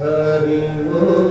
हरि ओम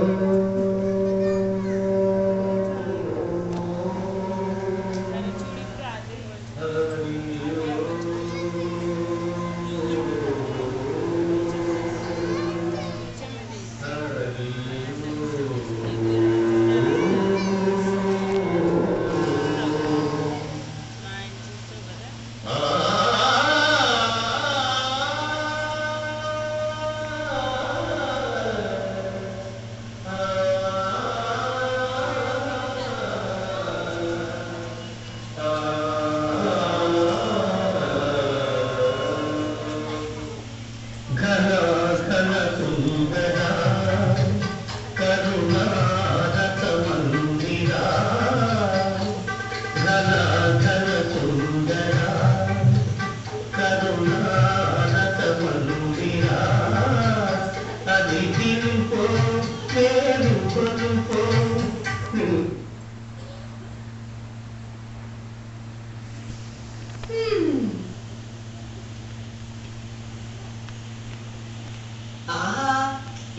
ఆహా,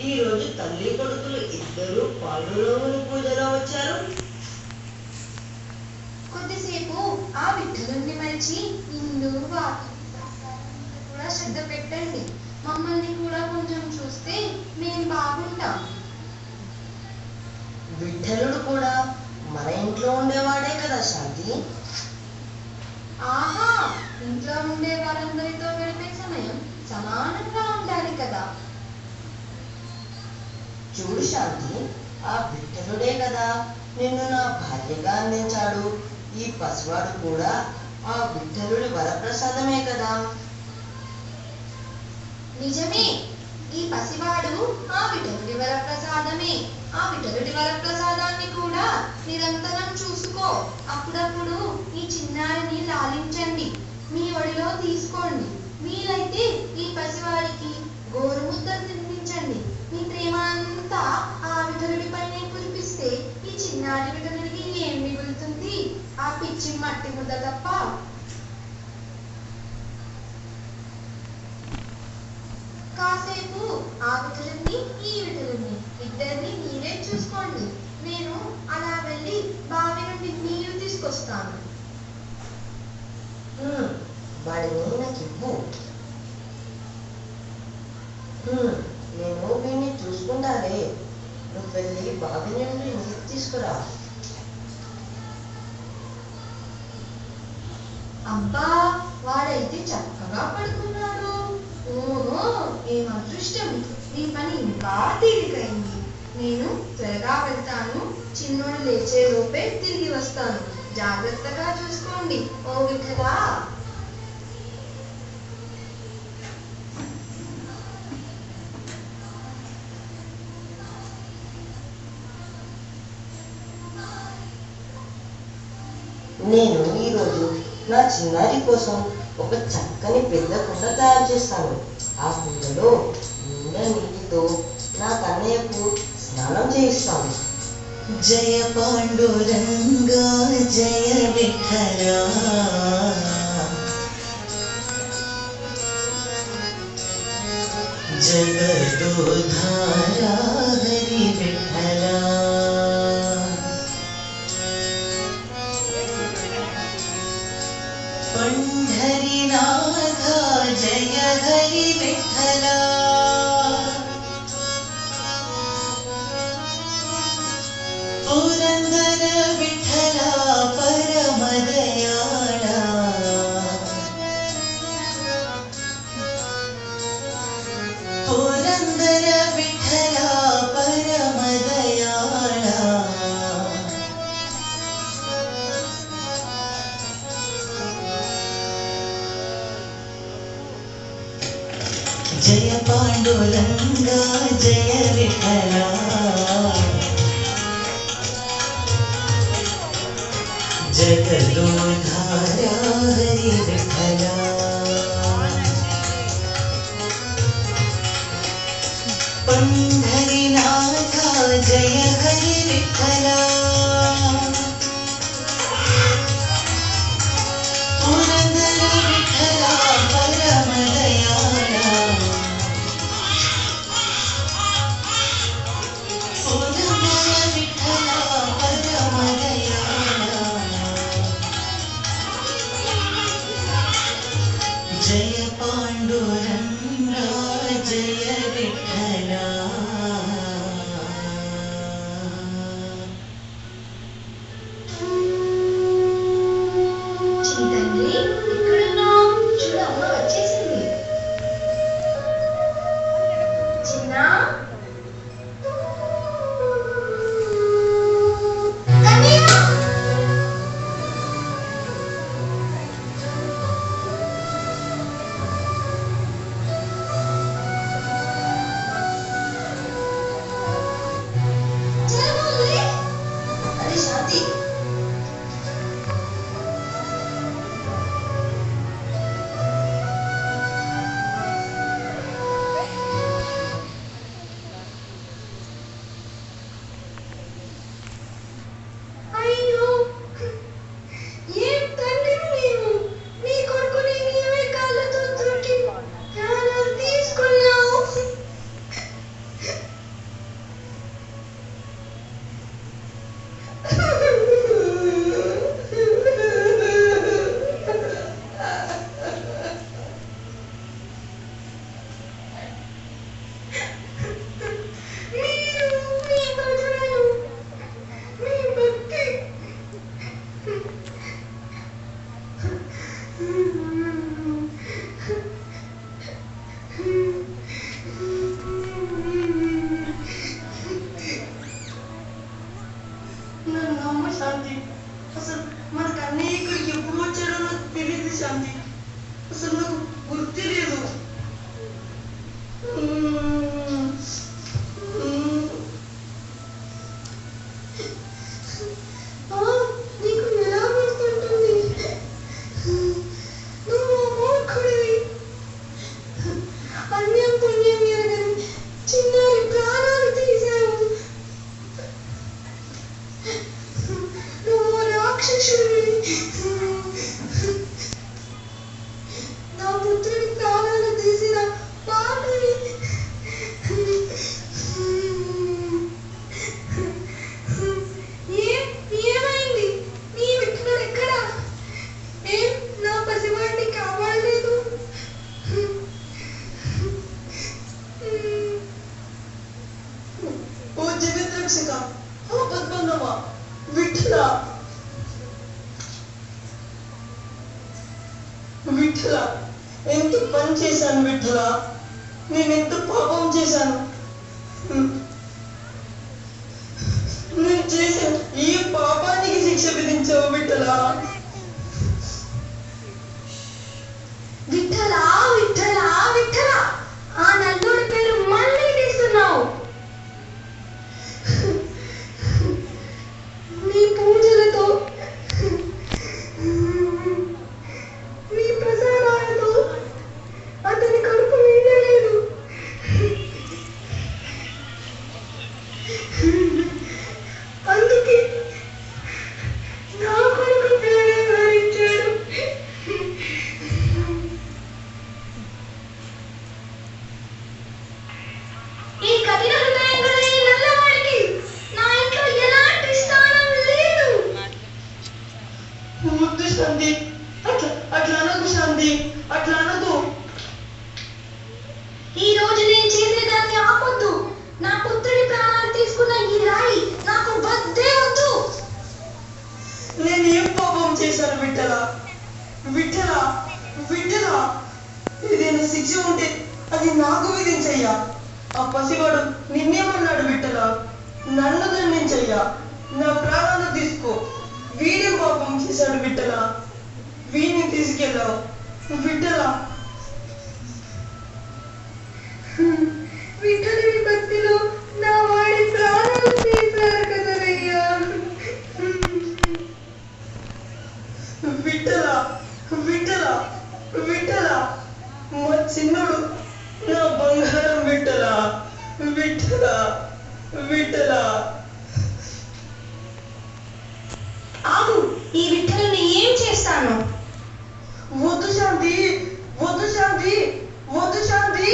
ఈ రోజు తల్లి కొడుకులు ఇద్దరు పాండురంగుని పూజలో వచ్చారు. కొద్దిసేపు ఆ విఠలుని మరిచి ఇల్లు వాకిలి కూడా శ్రద్ధ పెట్టండి. మమ్మల్ని కూడా కొంచెం చూస్తే మేం బాగుంటాం. విఠలుడు కూడా మన ఇంట్లో ఉండేవాడే కదా శాంతి. ఆహా, ఇంట్లో ఉండే వారందరితో గడిపే సమయం సమానంగా ఉండాలి కదా. చూడు శాంతి, ఆ విఠలుడే కదా నిన్ను నా భార్యగా అందించాడు. ఈ పసివాడు కూడా ఆ విఠలుడి వరప్రసాదమే కదా. నిజమే, ఈ పసివాడు ఆ విఠలుడి వరప్రసాదమే. ఆ విఠలుడి వరప్రసాదాన్ని కూడా నిరంతరం చూసుకో. అప్పుడప్పుడు ఈ చిన్నారిని లాలించండి, మీ ఒడిలో తీసుకోండి. వీలైతే ఈ పసివాడికి గోరుముద్దలు తినిపించండి. మీ ప్రేమ అంతా ఆ విఠలుడిపైనే కురిపిస్తే ఈ చిన్నారి విఠలుడికి ఏం మిగులుతుంది? ఆ పిచ్చి మట్టి ముద్ద తప్ప. కాసేపు ఆ విఠలుడిని ఈ విఠలుడిని ఇద్దరిని మీరే చూసుకోండి. నేను అలా వెళ్ళి బావి నుండి నీరు తీసుకొస్తాను. వాడిని నాకు ఇవ్వు. నేను వీడిని చూసుకుంటాలే. నువ్వు వెళ్ళి బావి నుండి నీరు తీసుకురా. అబ్బా, వాడైతే చక్కగా పడుకున్నాడు. ఓహో, ఏం అదృష్టం! నీ పని ఇంకా తేలికైంది. నేను త్వరగా వెళ్తాను. చిన్నోడు లేచే లోపే తిరిగి వస్తాను. జాగ్రత్తగా చూసుకోండి ఓ విఠలా. నేను ఈరోజు నా చిన్నారి కోసం ఒక చక్కని పెద్ద కుండ తయారు చేస్తాను. ఆ కుండలో నిండా నీటితో నా కన్నయ్యకు స్నానం చేయిస్తాను. జయ పాండురంగా జయ విఠలా, జగదోధారా హరి విఠలా. पंढरीनाथ जय हरि विठ्ठला, पुरंदर विठ्ठला परम दयाळा, पुरंदर विठ्ठला परम दयाळा. जय पांडुरंगा जय विठ्ठला, जगदोधारा हरि विठ्ठला. पंढरीनाथ जय हरि विठ्ठला, पुरंदर विठ्ठला परम दयाळा. జయ పాండురంగా జయ విఠల చింతండి ఎక్కడున్నావు? చూడు అమ్మ వచ్చేసింది. చిన్న కన్నయ్య! జరగలే. అరే శాంతి, అయ్యో ఏం తండ్రి నీవు, నీ కొడుకుని నీవే కాళ్ళతో తొక్కి ప్రాణాలు తీసుకున్నావు. మీరు మీ భజనలు, మీ భక్తి నన్ను నమ్మ శాంతి. అసలు మనకు అనేకుడికి ఎప్పుడు వచ్చాడో నాకు తెలియదు శాంతి. అసలు నాకు గుర్తు లేదు. నీకు ఎలా గుర్తుంటుంది? నువ్వు మూర్ఖుడివి. అన్యం పుణ్యం ఎరగని చిన్నారి ప్రాణాలు తీశావు. నువ్వు రాక్షసుడివి. నా పుత్రుడి ప్రాణాలు తీసిన పాపివి. ఏమైంది? నీ విఠలుడు ఎక్కడా? ఏం నా పసివాడిని కాపాడలేదు? ఓ జగద్రక్షక, ఆపద్బంధవా, విఠల విఠల, ఎంత పని చేశాను విఠల, నేను ఎంత పాపం చేశాను. నేను చేసిన ఈ పాపానికి శిక్ష విధించావు విఠల. విఠల విఠల విఠల, ఆ నల్లుడి పేరు మళ్ళీ తీస్తున్నావు. నీ పూజలతో, నీ ప్రసాదాలతో అతని కడుపు నిండలేదు. అందుకే నా కొడుకు ప్రాణం హరించాడు. ఈ కఠిన హృదయం గల ఈ నల్లవాడికి నా ఇంట్లో ఎలాంటి స్థానం లేదు. వద్దు శాంతి, అట్లా అనదు శాంతి, అట్లా అనదు. ఈ రోజు నేను చేసేదాన్ని ఆపొద్దు. నా పుత్రుడి ప్రాణాలు తీసుకున్న ఈ రాయి నాకు వద్దే వద్దు. నేను ఏం పాపం చేశాను విఠల? విఠల విఠల, ఏదైనా శిక్ష ఉంటే అది నాకు విధించయ్యా. ఆ పసివాడు నిన్నేమన్నాడు విఠల? నన్ను దండించయ్యా, నా ప్రాణాలు తీసుకో. వీడే పాపం చేశాడు విఠల, వీడిని తీసుకెళ్ళావు విఠల. విఠలుడి భక్తిలో నా వాడి ప్రాణాలు తీశారు కదరయ్యా. విఠల విఠల విఠల, మా చిన్నుడు నా బంగారం విఠల విఠల విఠల. ఆగు, ఈ విఠలుని ఏం చేస్తాను? వద్దు శాంతి, వద్దు శాంతి, వద్దు శాంతి.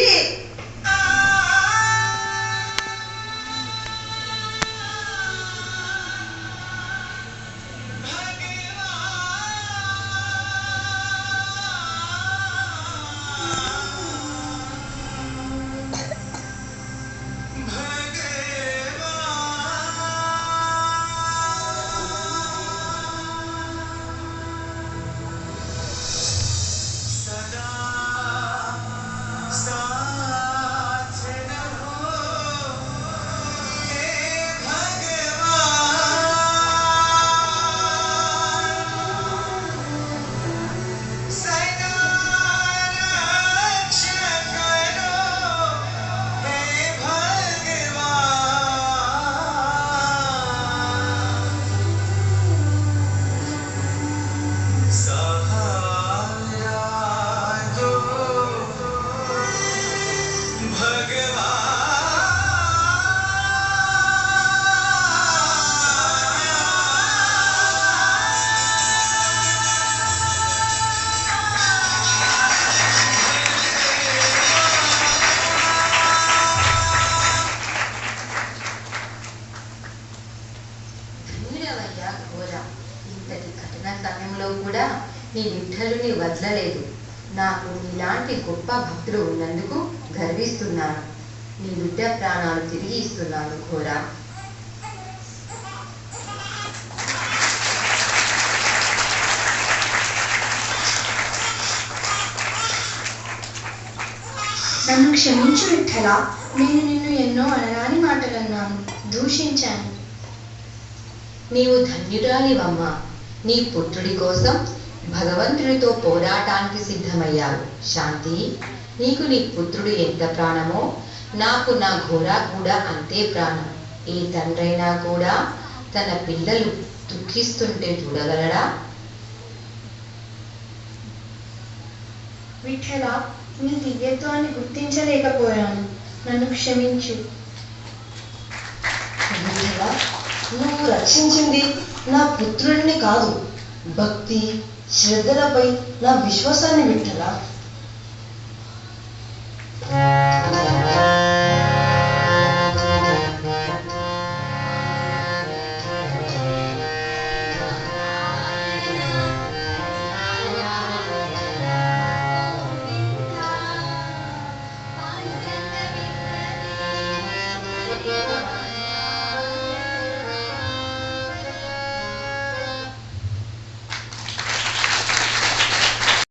వదలలేదు. నాకు నీలాంటి గొప్ప భక్తుడు ఉన్నందుకు గర్విస్తున్నాను. నీ బిడ్డ ప్రాణాలు తిరిగి ఇస్తున్నాను ఘోర. నన్ను క్షమించు విఠల, నేను నిన్ను ఎన్నో అనరాని మాటలన్నాను, దూషించాను. నీవు ధన్యురాలివమ్మా. నీ పుత్రుడి కోసం భగవంతుడితో పోరాటానికి సిద్ధమయ్యావు. శాంతి, నీకు నీ పుత్రుడు ఎంత ప్రాణమో నాకు నా ఘోర కూడా అంతే ప్రాణం. ఏ తండ్రైనా కూడా తన పిల్లలు దుఃఖిస్తుంటే చూడగలడా? విఠల, నీ దివ్యత్వాన్ని గుర్తించలేకపోయాను, నన్ను క్షమించు. విఠల, నువ్వు రక్షించింది నా పుత్రుడిని కాదు, భక్తి శ్రద్ధలపై నా విశ్వాసాన్ని విఠల.